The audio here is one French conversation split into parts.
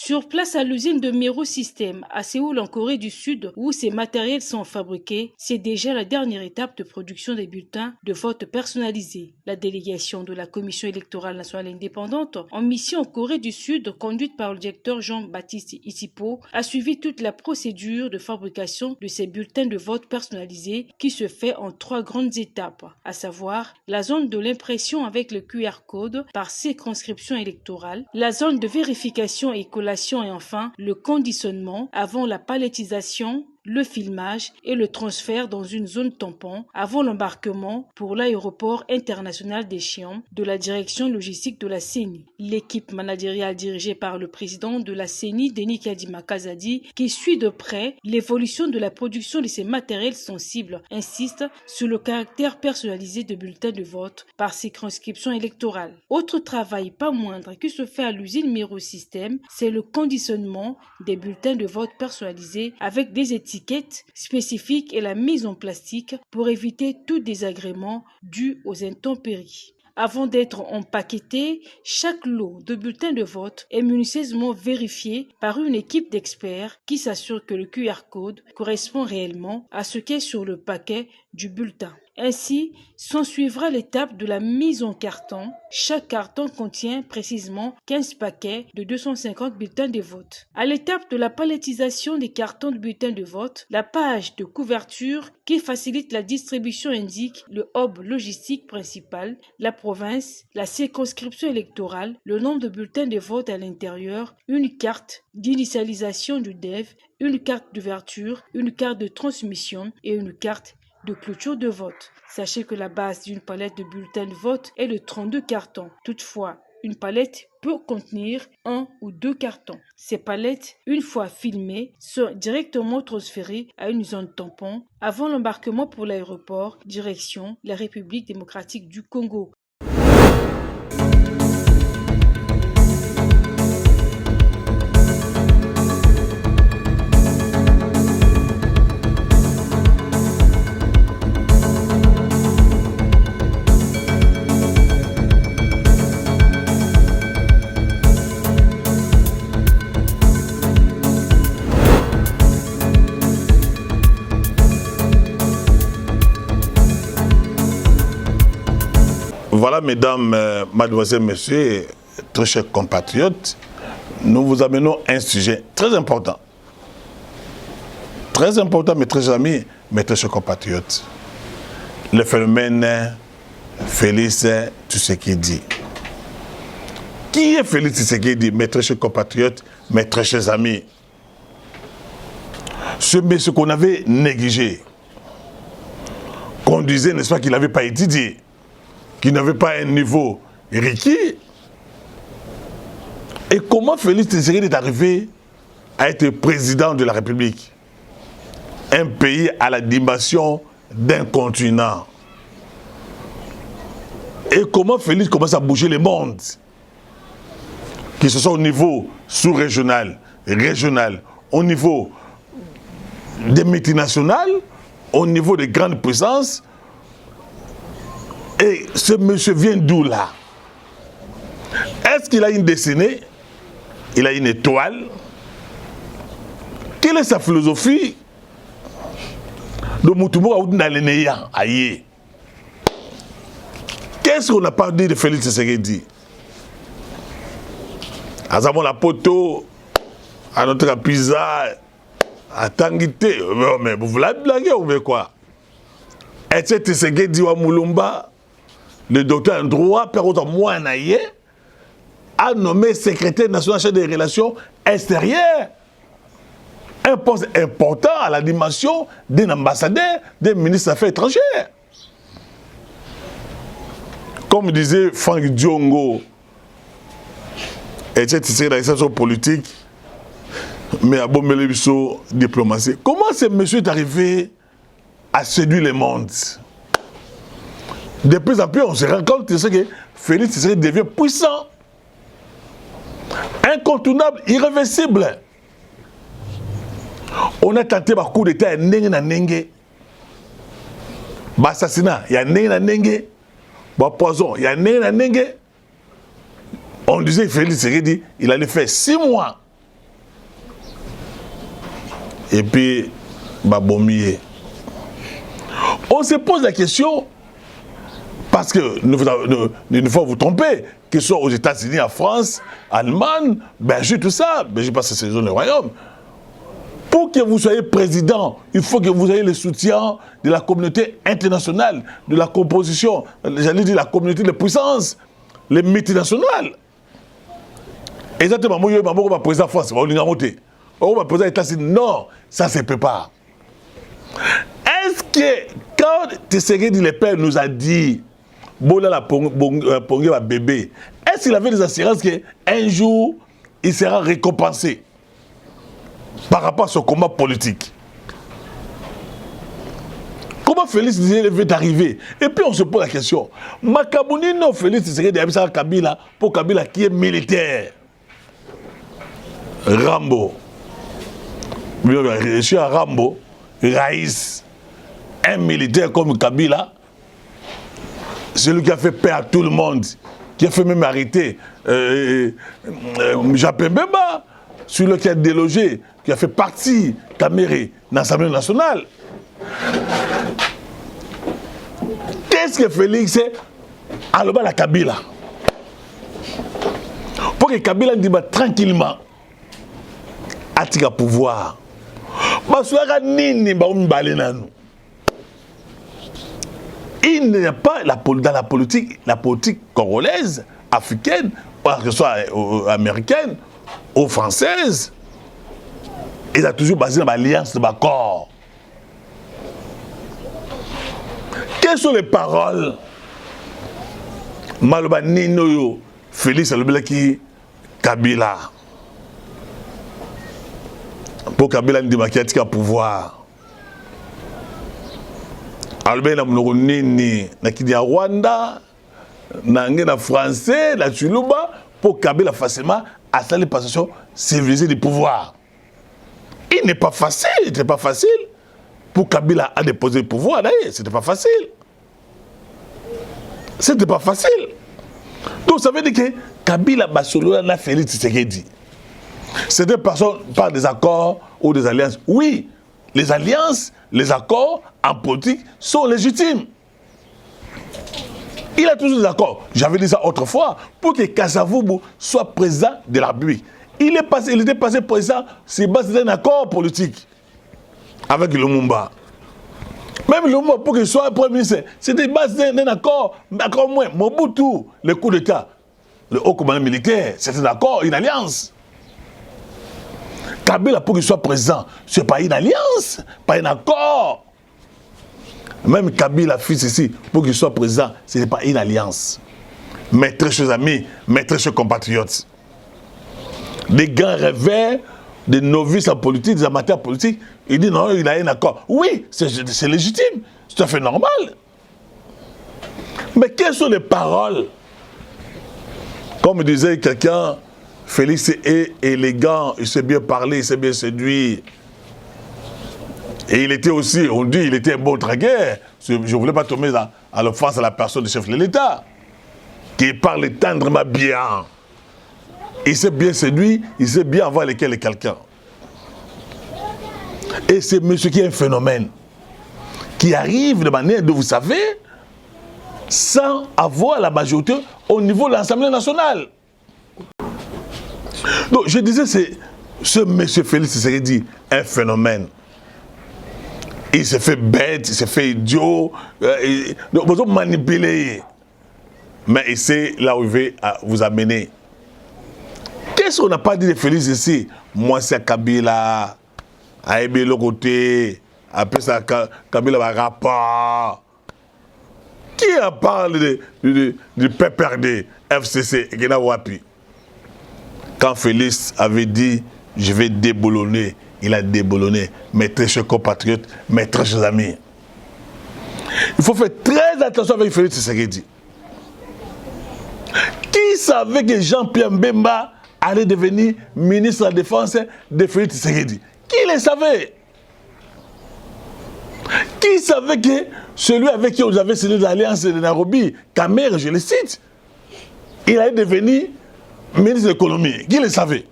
Sur place à l'usine de Miro System à Séoul en Corée du Sud, où ces matériels sont fabriqués, c'est déjà la dernière étape de production des bulletins de vote personnalisés. La délégation de la Commission électorale nationale indépendante en mission en Corée du Sud, conduite par le directeur Jean-Baptiste Isipo, a suivi toute la procédure de fabrication de ces bulletins de vote personnalisés qui se fait en 3 grandes étapes, à savoir la zone de l'impression avec le QR code par circonscription électorale, la zone de vérification et collation et enfin le conditionnement avant la palettisation, le filmage et le transfert dans une zone tampon avant l'embarquement pour l'aéroport international d'Échion de la direction logistique de la CENI. L'équipe managériale dirigée par le président de la CENI, Denis Kadima Kazadi, qui suit de près l'évolution de la production de ces matériels sensibles, insiste sur le caractère personnalisé de bulletins de vote par circonscription électorale. Autre travail pas moindre qui se fait à l'usine Miro System, c'est le conditionnement des bulletins de vote personnalisés avec des étiquettes spécifiques et la mise en plastique pour éviter tout désagrément dû aux intempéries. Avant d'être empaqueté, chaque lot de bulletins de vote est minutieusement vérifié par une équipe d'experts qui s'assure que le QR code correspond réellement à ce qu'est sur le paquet du bulletin. Ainsi, s'ensuivra l'étape de la mise en carton. Chaque carton contient précisément 15 paquets de 250 bulletins de vote. À l'étape de la palettisation des cartons de bulletins de vote, la page de couverture qui facilite la distribution indique le hub logistique principal, la province, la circonscription électorale, le nombre de bulletins de vote à l'intérieur, une carte d'initialisation du DEV, une carte d'ouverture, une carte de transmission et une carte de clôture de vote. Sachez que la base d'une palette de bulletins de vote est de 32 cartons. Toutefois, une palette peut contenir 1 ou 2 cartons. Ces palettes, une fois filmées, sont directement transférées à une zone tampon avant l'embarquement pour l'aéroport, direction la République démocratique du Congo. Voilà, mesdames, mademoiselles, messieurs, très chers compatriotes, nous vous amenons un sujet très important. Très important, mes très amis, mes très chers compatriotes. Le phénomène Félix Tshisekedi. Qui est Félix Tshisekedi, mes très chers compatriotes, mes très chers amis? Ce monsieur qu'on avait négligé, qu'on disait, n'est-ce pas, qu'il n'avait pas étudié, qui n'avait pas un niveau requis. Et comment Félix Tshisekedi est arrivé à être président de la République? Un pays à la dimension d'un continent. Et comment Félix commence à bouger le monde? Que ce soit au niveau sous-régional, régional, au niveau des multinationales, au niveau des grandes puissances. Et ce monsieur vient d'où là? Est-ce qu'il a une destinée? Il a une étoile? Quelle est sa philosophie? Qu'est-ce qu'on n'a pas dit de Félix Tshisekedi? Azamon la poto, à notre pizza, à Tanguité. Mais vous voulez blaguer ou quoi? Et c'est Tshisekedi wa Mulumba. Le docteur Ndroa Perota Mouanaye a nommé secrétaire national chargé des relations extérieures. Un poste important à la dimension d'un ambassadeur, d'un ministre des Affaires étrangères. Comme disait Franck Diongo, et c'est dans les situations politiques, mais à Bomelebiso, diplomatie. Comment ce monsieur est arrivé à séduire le monde? De plus en plus, on se rend compte que Félix Tshisekedi devient puissant, incontournable, irréversible. On a tenté par coup d'État, il y a un assassinat, il y a un poison, il y a un. On disait que Félix Tshisekedi, il allait faire 6 mois et puis Babomier. On se pose la question, parce que ne faut vous tromper, que ce soit aux États-Unis, en France, en Allemagne, Belgique, tout ça, Belgique parce que c'est le royaume. Pour que vous soyez président, il faut que vous ayez le soutien de la communauté internationale, de la composition, j'allais dire la communauté de puissance, les multinationales. Exactement, moi, je suis président de France, je suis président des États-Unis. Non, ça ne se peut pas. Est-ce que quand Tshisekedi le père nous a dit Bola la pongé va bébé, est-ce qu'il avait des assurances qu'un jour il sera récompensé par rapport à ce combat politique? Comment Félix Tshisekedi veut arriver? Et puis on se pose la question, Makabouni non Félix Tshisekedi a Kabila pour Kabila qui est militaire. Rambo. Je suis à Rambo, Raïs. Un militaire comme Kabila, celui qui a fait peur à tout le monde, qui a fait même arrêter Japé Bemba, celui qui a délogé, qui a fait partie Caméré dans l'Assemblée nationale. Qu'est-ce que Félix est à la Kabila? Pour que Kabila dise tranquillement, à pouvoir. Il n'y a pas dans la politique congolaise, africaine, que ce soit américaine ou française, il a toujours basé dans l'alliance de Bacor. Quelles sont les paroles Maloba Ninoyo, Félix Alobelaki, Kabila? Pour Kabila Ndimakiatika pouvoir. Albert na mnoko nini na kidi ya Rwanda na ngena français la Chuluba pour Kabila facilement à sa passation civilisée du pouvoir. Il n'est pas facile, il n'était pas facile pour Kabila à déposer le pouvoir d'ailleurs, c'était pas facile. C'était pas facile. Donc ça veut dire que Kabila Basolo n'a Félix Tshisekedi. C'était par des accords ou des alliances. Oui, les alliances, les accords en politique sont légitimes. Il a toujours des accords. J'avais dit ça autrefois, pour que Kasavubu soit président de la République. Il était passé président, c'est basé d'un accord politique avec Lumumba. Même Lumumba, pour qu'il soit premier ministre, c'était basé d'un accord, d'accord moins. Mobutu, le coup d'État, le haut commandement militaire, c'était un accord, une alliance. Kabila, pour qu'il soit président, ce n'est pas une alliance, pas un accord. Même Kabila, fils ici, pour qu'il soit président, ce n'est pas une alliance. Mes très chers amis, mes très chers compatriotes, des grands rêveurs, des novices en politique, des amateurs politiques, ils disent non, il a un accord. Oui, c'est légitime, c'est tout à fait normal. Mais quelles sont les paroles? Comme disait quelqu'un, Félix est élégant, il sait bien parler, il sait bien séduire. Et il était aussi, on dit, il était un bon dragueur. Je ne voulais pas tomber à l'offense à la personne du chef de l'État, qui parle tendrement bien. Il sait bien séduire, il sait bien avoir lesquels est quelqu'un. Et c'est monsieur qui est un phénomène, qui arrive de manière dont vous savez, sans avoir la majorité au niveau de l'Assemblée nationale. Donc je disais, c'est ce monsieur Félix Tshisekedi un phénomène. Il s'est fait bête, il s'est fait idiot, donc vous avez manipulé. Mais il sait là où il veut vous amener. Qu'est-ce qu'on n'a pas dit de Félix ici? Moi c'est Kabila, Aébé le côté, après ça Kabila va rapport. Qui a parlé du PPRD, FCC et Gena Wapi? Quand Félix avait dit, je vais déboulonner, il a déboulonné. Mes très chers compatriotes, mes très chers amis. Il faut faire très attention avec Félix Tshisekedi. Qui savait que Jean-Pierre Mbemba allait devenir ministre de la Défense de Félix Tshisekedi? Qui le savait? Qui savait que celui avec qui vous avez signé l'alliance de Nairobi, Kamer, je le cite, il allait devenir ministre de l'économie? Qui le savait?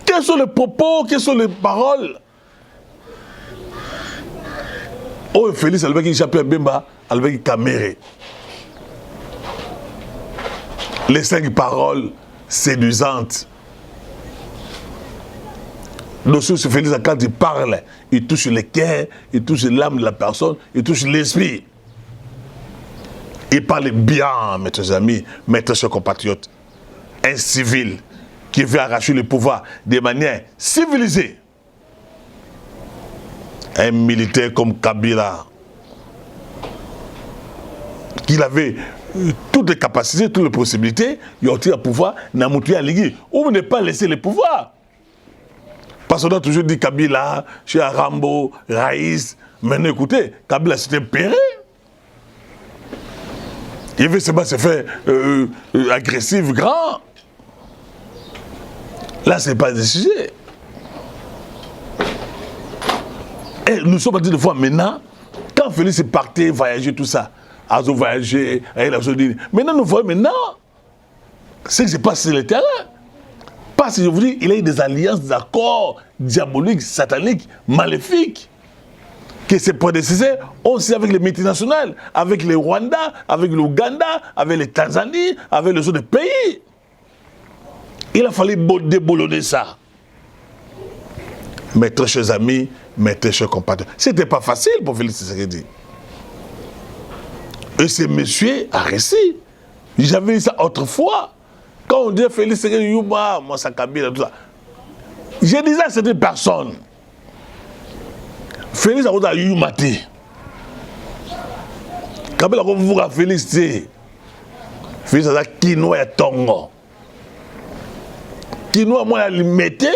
Quels sont les propos, quelles sont les paroles Oh, Félix, il s'appelle Bemba, il Caméré. Les 5 paroles séduisantes. Nos sources, Félix, quand il parle, il touche le cœur, il touche l'âme de la personne, il touche l'esprit. Il parle bien, mes amis, mes chers compatriotes. Un civil qui veut arracher le pouvoir de manière civilisée. Un militaire comme Kabila, qui avait toutes les capacités, toutes les possibilités, il a obtenu le pouvoir, n'a monté à l'Église. Ou ne pas laisser le pouvoir. Parce qu'on a toujours dit Kabila, chez Arambo, Raïs. Maintenant, écoutez, Kabila s'était péré. Il veut se faire agressif, grand. Là, ce n'est pas des sujets. Et nous sommes en train de voir maintenant, quand Félix est parti, voyager, tout ça, Azo voyager, maintenant nous voyons maintenant ce qui se passe sur le terrain. Parce que je vous dis, il a eu des alliances, des accords diaboliques, sataniques, maléfiques, que ses prédécesseurs ont aussi avec les multinationales, avec les Rwanda, avec l'Ouganda, avec les Tanzanie, avec les autres pays. Il a fallu déboulonner ça. Mes très chers amis, mes très chers compatriotes, ce n'était pas facile pour Félix Tshisekedi. Et ce monsieur a réussi. J'avais dit ça autrefois. Quand on dit Félix Tshisekedi, Yuba, moi, ça Kabila, tout ça. Je disais à certaines personnes, Félix a dit Yumati. Kabila a dit Félix, Félix a dit Kinoa et Tongo. Kinoa, moi, il mettait,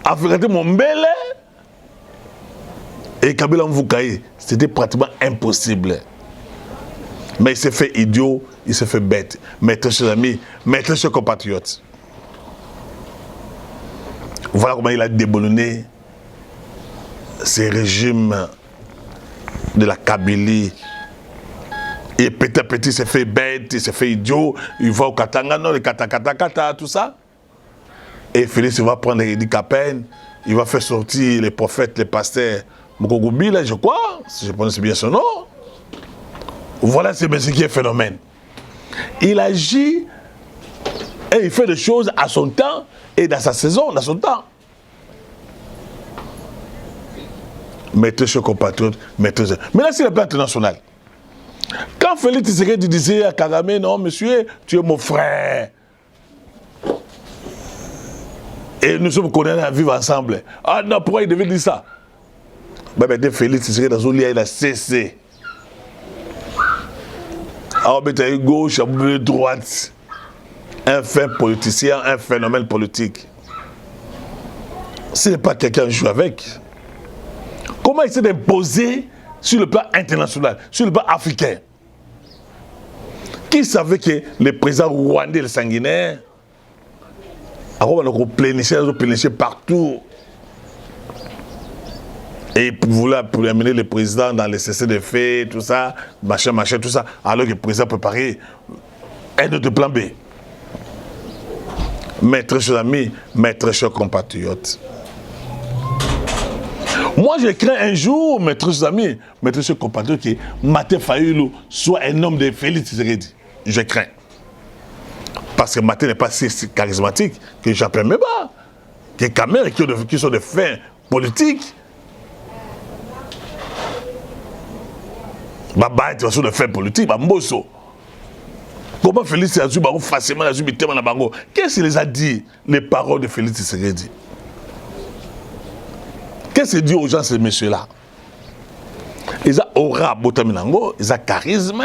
a fait mon bel. Et Kabila Mvoukaï, c'était pratiquement impossible. Mais il s'est fait idiot, il s'est fait bête. Mes très chers amis, mes très chers compatriotes. Voilà comment il a déboulonné ces régimes de la Kabylie. Et petit à petit, il s'est fait bête, il s'est fait idiot. Il va au Katanga, non, le Kata, tout ça. Et Félix va prendre Eddie Capen, il va faire sortir les prophètes, les pasteurs. Mokogubi, là, je crois, si je prononce bien son nom. Voilà ce qui est phénomène. Il agit et il fait des choses à son temps et dans sa saison, dans son temps. Mettez ce compatriote, mettez ce... Mais là, c'est le plan international. Quand Félix Tshisekedi disait à Kagame, non, monsieur, tu es mon frère. Et nous sommes condamnés à vivre ensemble. Ah non, pourquoi il devait dire ça? Ben, Félix Tshisekedi, dans il a cessé. Alors, il y a gauche, il y a droite. Un fait politicien, un phénomène politique. Ce n'est pas quelqu'un qui joue avec. Comment il s'est imposé sur le plan international, sur le plan africain? Qui savait que les présidents rwandais, les sanguinaires, on a pléniché partout. Et pour vouloir amener le président dans les cessez-le-feu, tout ça, machin, tout ça, alors que le président préparait un autre plan B. Mes très chers amis, mes très chers compatriotes. Moi, je crains un jour, mes très chers amis, mes très chers compatriotes, que Martin Fayulu soit un homme de Félix Tshisekedi. Je crains. Parce que Martin n'est pas si charismatique que j'appelle Meba, que Kamel, qui sont des fins politiques. Baba, tu vas sur le fait politique, Mbosso. Comment Félix a dit facilement la bango? Qu'est-ce qu'il les a dit, les paroles de Félix Tshisekedi? Qu'est-ce qu'il dit aux gens, ces messieurs-là? Ils ont aura, botaminango, ils ont charisme.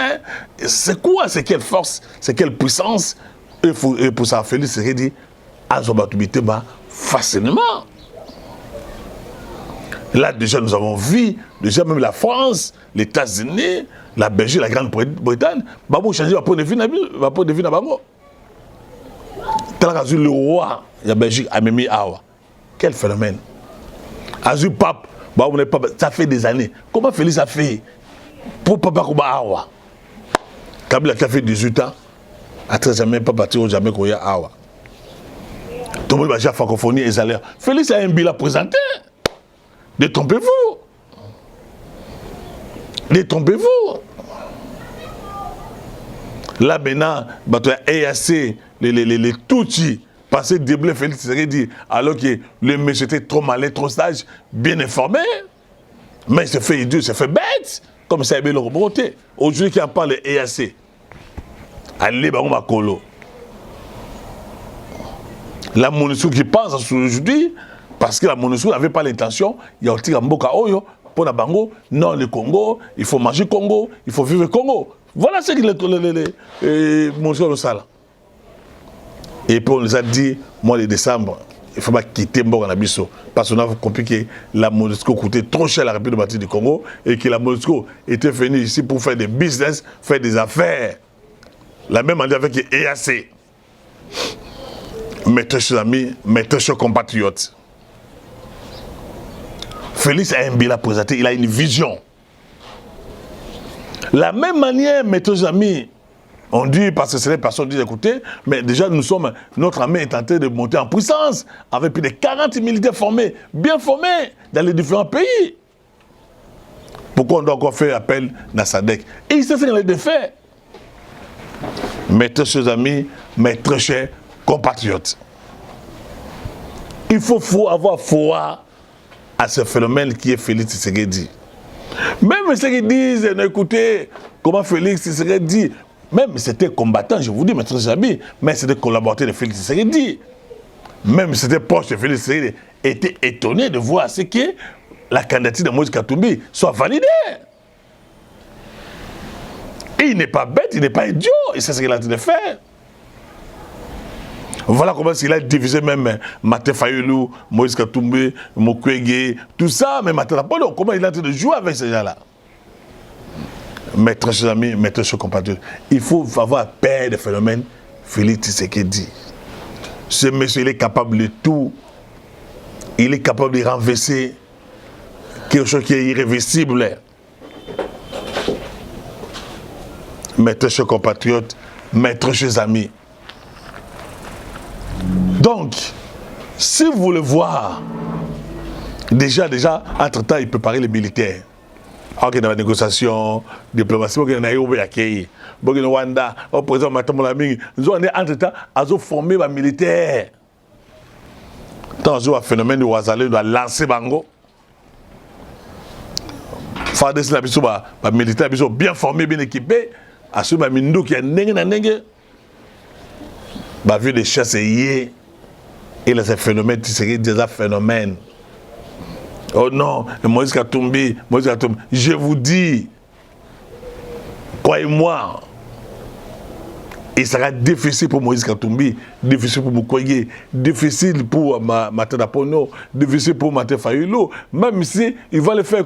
C'est quoi? C'est quelle force? C'est quelle puissance? Et pour ça, Félix Tshisekedi a son batubité facilement. Là, déjà, nous avons vu, déjà même la France, les États-Unis, la Belgique, la Grande-Bretagne, Babou changer va prendre de vie dans Bango. Le roi de la Belgique a mis Awa. Quel phénomène. Azul Pape, ça fait des années. Comment Félix a fait pour Papa Kouba Awa? Kabila qui a fait 18 ans, à 13 ans, pas parti au jamais qu'il y a Awa. Tout le monde va dire francophonie et salaire. Félix a un bilan présenté. Détrompez-vous. Détrompez-vous. Là maintenant, EAC, les Tutsis, passé déblé Félix Tshisekedi, alors que le monsieur était trop malin, trop sage, bien informé. Mais il se fait idiot, il se fait bête, comme ça il avait le remonté. Aujourd'hui, qui en parle EAC, allez, bah, on va colo. La MONUSCO qui pense aujourd'hui, parce que la MONUSCO n'avait pas l'intention, il y a aussi un Mboka Oyo, pour la Bango, non, le Congo, il faut manger Congo, il faut vivre Congo. Voilà ce que les MONUSCO nous ça. Et puis on nous a dit, mois de décembre, il ne faut pas quitter Mboka Nabiso, parce qu'on a compris que la MONUSCO coûtait trop cher à la République démocratique du Congo, et que la MONUSCO était venue ici pour faire des business, faire des affaires. La même année avec EAC. Mes très chers amis, mes très chers compatriotes. Félix a un bilan présenté, il a une vision. La même manière, mes très chers amis, on dit, parce que c'est les personnes qui disent, écoutez, mais déjà notre armée est en train de monter en puissance, avec plus de 40 militaires formés, bien formés, dans les différents pays. Pourquoi on doit encore faire appel à SADC? Et il s'est fait dans les défaits. Mes très chers amis, mes très chers compatriotes. Il faut avoir foi à ce phénomène qui est Félix Tshisekedi. Même ceux qui disent, écoutez, comment Félix Tshisekedi, même c'était combattant, je vous dis, mes très chers amis, mais c'était collaborateur de Félix Tshisekedi. Même c'était proche de Félix Tshisekedi, était étonné de voir ce que la candidature de Moïse Katumbi soit validée. Et il n'est pas bête, il n'est pas idiot, et c'est ce qu'il a en train de faire. Voilà comment il a divisé même Martin Fayulu, Moïse Katumbi, Mukwege, tout ça, mais Martin Apollo, comment il a en train de jouer avec ces gens-là. Mes très chers amis, mes très chers compatriotes, il faut avoir peur des phénomènes Félix Tshisekedi. Ce monsieur, il est capable de tout. Il est capable de renverser quelque chose qui est irréversible. Mes très chers compatriotes, mes très chers amis. Donc, si vous voulez voir, déjà, entre-temps, il peut parler les militaires. Alors qu'il y a des négociations, diplomatie, il y a des accueillis. Il y a Rwanda, au président Matamolami, nous avons entre-temps à former les militaires. Tant que le phénomène de Ouazalé doit lancer Bango. Il faut que les militaires soient bien formés, bien équipés. À ce moment-là, qui est un vu des chasses et là, c'est un phénomène, c'est déjà un phénomène. Oh non, Moïse Katumbi, je vous dis, croyez-moi, il sera difficile pour Moïse Katumbi, difficile pour Mukwege, difficile pour Martin Apono, difficile pour Martin Fayulu, même si il va le faire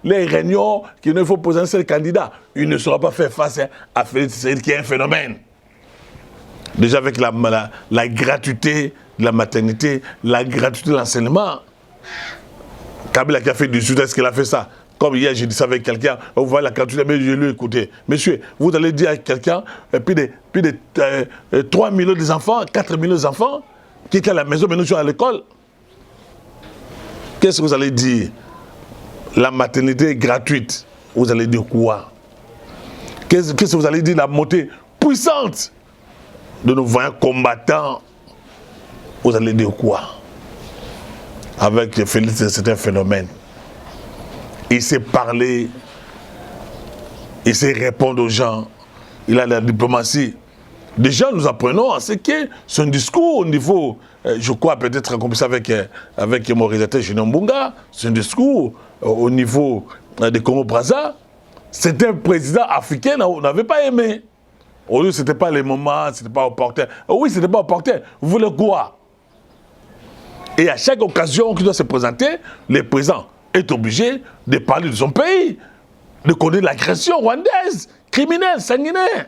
les réunions qu'il ne faut poser un seul candidat, il ne sera pas fait face à Félix Tshisekedi qui est un phénomène. Déjà avec la gratuité de la maternité, la gratuité de l'enseignement. Kabila qui a fait du sud-est, qu'il a fait ça. Comme hier, j'ai dit ça avec quelqu'un, vous voyez la gratuité, mais je lui ai écouté. Monsieur, vous allez dire à quelqu'un, plus de 3 millions d'enfants, 4 millions d'enfants, qui étaient à la maison, mais nous sommes à l'école. Qu'est-ce que vous allez dire? La maternité est gratuite. Vous allez dire quoi? Qu'est-ce que vous allez dire? La montée puissante de nos voyants combattants, vous allez dire quoi? Avec Félix, c'est un phénomène. Il sait parler, il sait répondre aux gens, il a la diplomatie. Déjà, nous apprenons à ce que son discours au niveau, je crois peut-être comme ça avec mon réalisateur Junior Mbunga, son discours au niveau des Congo-Brazza, c'était un président africain, on n'avait pas aimé. Aujourd'hui, ce n'était pas les moments, ce n'était pas opportun. Oui, ce n'était pas opportun. Vous voulez quoi? Et à chaque occasion qui doit se présenter, le président est obligé de parler de son pays, de connaître l'agression rwandaise, criminelle, sanguinaire.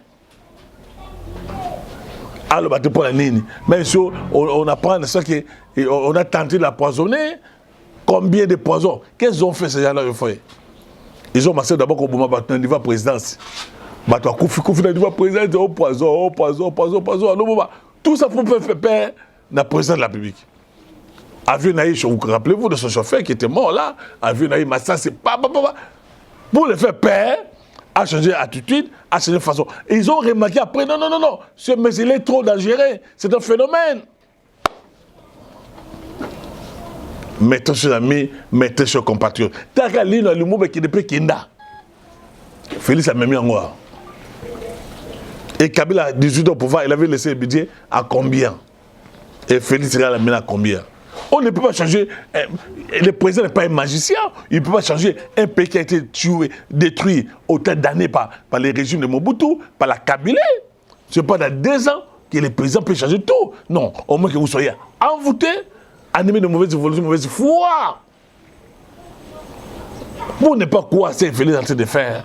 Alors, pour la ligne. Même si on apprend ça qu'on a tenté de l'empoisonner, combien de poisons? Qu'est-ce qu'ils ont fait ces gens-là? Ils ont massé d'abord au moment de la présidence. Tout ça pour faire peur à président de la République. Avion Naï, vous rappelez-vous de son chauffeur qui était mort là? Avion Naï, Massa, c'est pas. pour les faire peur, à changer d'attitude, à changer de façon. Et ils ont remarqué après, non, ce monsieur il est trop dangereux, c'est un phénomène. Mettez chers amis, mettez chers compatriotes. Takalino Lumumba qui depuis Kinda. Félix a même mis en noir. Et Kabila a 18 ans au pouvoir, il avait laissé le budget à combien? Et Félix l'a mis à combien? On ne peut pas changer. Le président n'est pas un magicien. Il ne peut pas changer un pays qui a été tué, détruit autant d'années par les régimes de Mobutu, par la Kabylie. Ce n'est pas dans 2 ans que le président peut changer tout. Non, au moins que vous soyez envoûté, animé de mauvaise évolution, de mauvaise foi. Pour ne pas quoi c'est Félix en train de faire.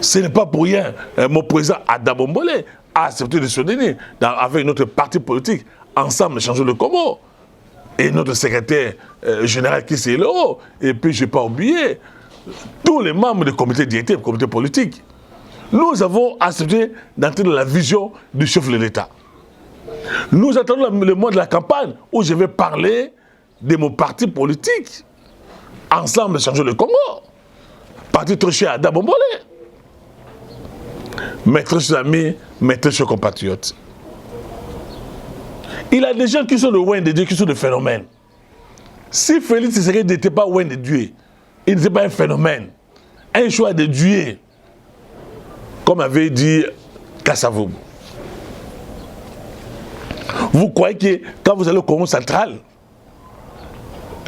Ce n'est pas pour rien. Mon président Adam Bombole a accepté de se donner avec notre parti politique, ensemble, changer le Congo. Et notre secrétaire général qui c'est l'euro. Et puis, je n'ai pas oublié, tous les membres du comité directeur, du comité politique. Nous avons accepté d'entrer dans la vision du chef de l'État. Nous attendons le mois de la campagne où je vais parler de mon parti politique. Ensemble, changer le Congo. Parti trop cher à Dabombole. Mes très chers amis, mes très chers compatriotes. Il y a des gens qui sont loin de Dieu, qui sont des phénomènes. Si Félix Tshisekedi n'était pas loin de Dieu, il n'était pas un phénomène, un choix de Dieu, comme avait dit Kassavoum. Vous croyez que quand vous allez au Congo central,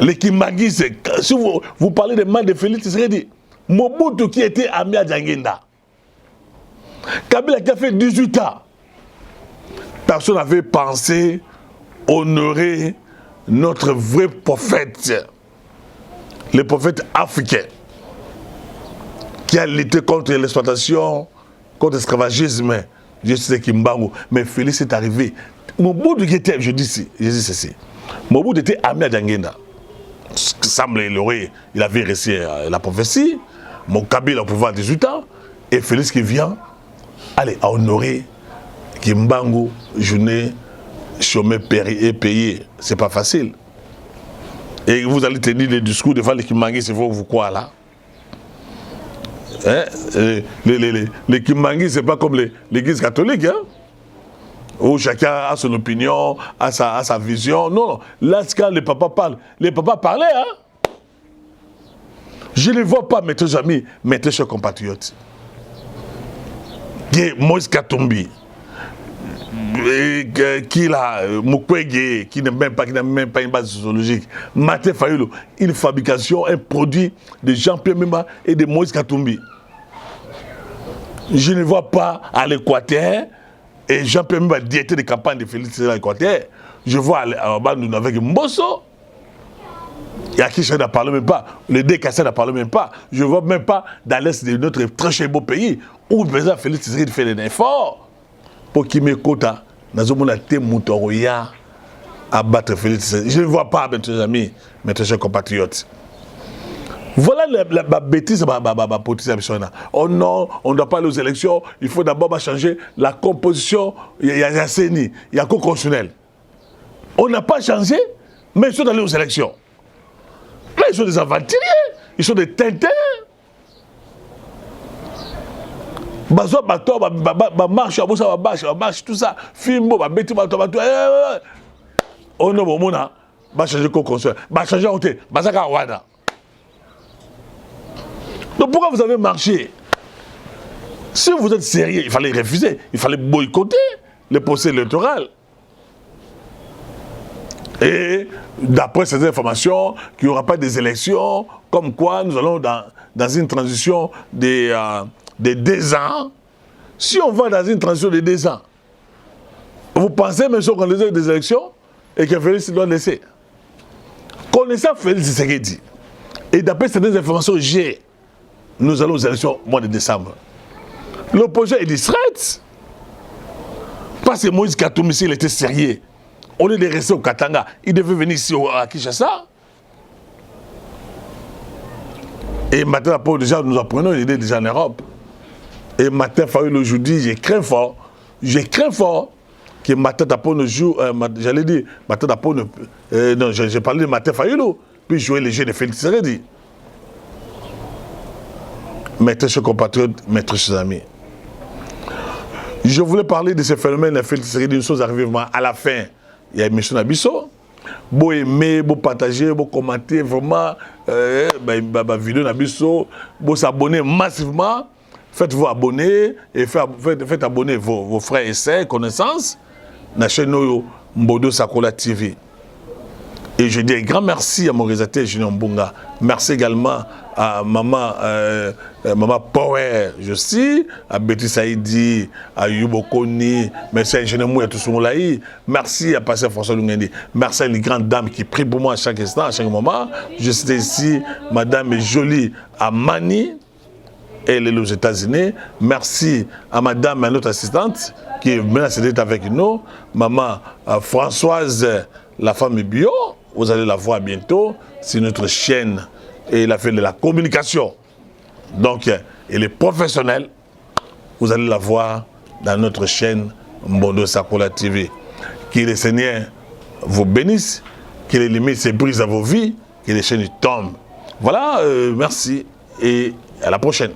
les Kimbangi, si vous parlez des mal de Félix Tshisekedi, Mobutu qui était ami à Djangenda, Kabila qui a fait 18 ans, personne n'avait pensé honorer notre vrai prophète, le prophète africain, qui a lutté contre l'exploitation, contre l'esclavagisme, je sais Kimbangu. Mais Félix est arrivé. Mobutu était, je dis ceci, Mobutu était ami à Djangenda. Semble il avait réussi la prophétie, mon Kabila au pouvoir à 18 ans, et Félix qui vient, allez, à honorer Kimbangu, journée, chômé, payé, c'est pas facile. Et vous allez tenir les discours devant les Kimbangi, c'est vous quoi là? Hein? Les Kimbangi, c'est pas comme l'église catholique, hein? Où chacun a son opinion, a sa vision. Non, là, quand les papas parlent, les papas parlaient, hein? Je ne vois pas, mes chers amis, mes chers compatriotes. Moïse Katumbi, qui là, Mukwege, qui n'a même pas une base sociologique, Martin Fayulu, une fabrication, un produit de Jean-Pierre Memba et de Moïse Katumbi. Je ne vois pas à l'Équateur, et Jean-Pierre Memba, directeur de campagne de Félix Tshisekedi à l'Équateur, je vois à Bandou avec Mbosso, et à qui je ne parle même pas, le DKC ne parle même pas, je ne vois même pas dans l'est de notre très cher beau pays, où le président Félix Tshisekedi fait des efforts pour qu'il me cote dans un monde Moutoroya à battre Félix Tshisekedi. Je ne vois pas, mes chers amis, mes chers compatriotes. Voilà la bêtise, ma politique. Oh non, on ne doit pas aller aux élections, il faut d'abord changer la composition, il y a CENI, il y a Cour constitutionnelle. On n'a pas changé, mais ils sont allés aux élections. Là, ils sont des aventuriers, ils sont des tintins. Bazo bato marche tout ça filmo beti bato on no bomona ba changer co conseil ba changer hotel bazaka wana. Donc pourquoi vous avez marché? Si vous êtes sérieux, il fallait refuser, il fallait boycotter le procès électoral. Et d'après ces informations, qu'il n'y aura pas des élections, comme quoi nous allons dans une transition des 2 ans. Si on va dans une transition de 2 ans, vous pensez, monsieur, qu'on a des élections et que Félix doit laisser? Connaissant Félix Tshisekedi, et d'après certaines informations que j'ai, nous allons aux élections au mois de décembre. L'opposition est distraite. Parce que Moïse Katumbi, il était sérieux. Au lieu de rester au Katanga, il devait venir ici à Kinshasa. Et maintenant, déjà, nous apprenons une idée déjà en Europe. Et Martin Fayulu aujourd'hui, j'ai craint fort que Martin Tapone joue, j'allais dire, Martin Tapone, non, j'ai parlé de Martin Fayulu, puis jouer les jeux de Félix Tshisekedi. mes très chers compatriotes, mes très chers amis. Je voulais parler de ce phénomène, d'une chose arrivée vraiment à la fin. Il y a une émission Nabiso. Beau aimer, beau partager, beau commenter, vraiment, vidéo Nabiso, beau s'abonner massivement. Faites-vous abonner et faites abonner vos frères et sœurs, connaissances, dans la chaîne Mbodo Sakola TV. Et je dis un grand merci à mon réalisateur Junior Mbunga. Merci également à maman Power, je sais, à Betty Saïdi, à Yubo Koni, merci à Ingénieur Mouya Toussoumolaï, merci à Pasteur François Lungendi, merci à les grandes dames qui prient pour moi à chaque instant, à chaque moment. Je suis ici, Madame Jolie Amani, elle est aux États-Unis. Merci à Madame, notre assistante, qui est menacée avec nous, Maman Françoise, la femme bio. Vous allez la voir bientôt. C'est notre chaîne et elle a fait de la communication. Donc, elle est professionnelle. Vous allez la voir dans notre chaîne Mbodo Sakola TV. Que le Seigneur vous bénisse, que les limites se brisent à vos vies, que les chaînes tombent. Voilà, merci et à la prochaine.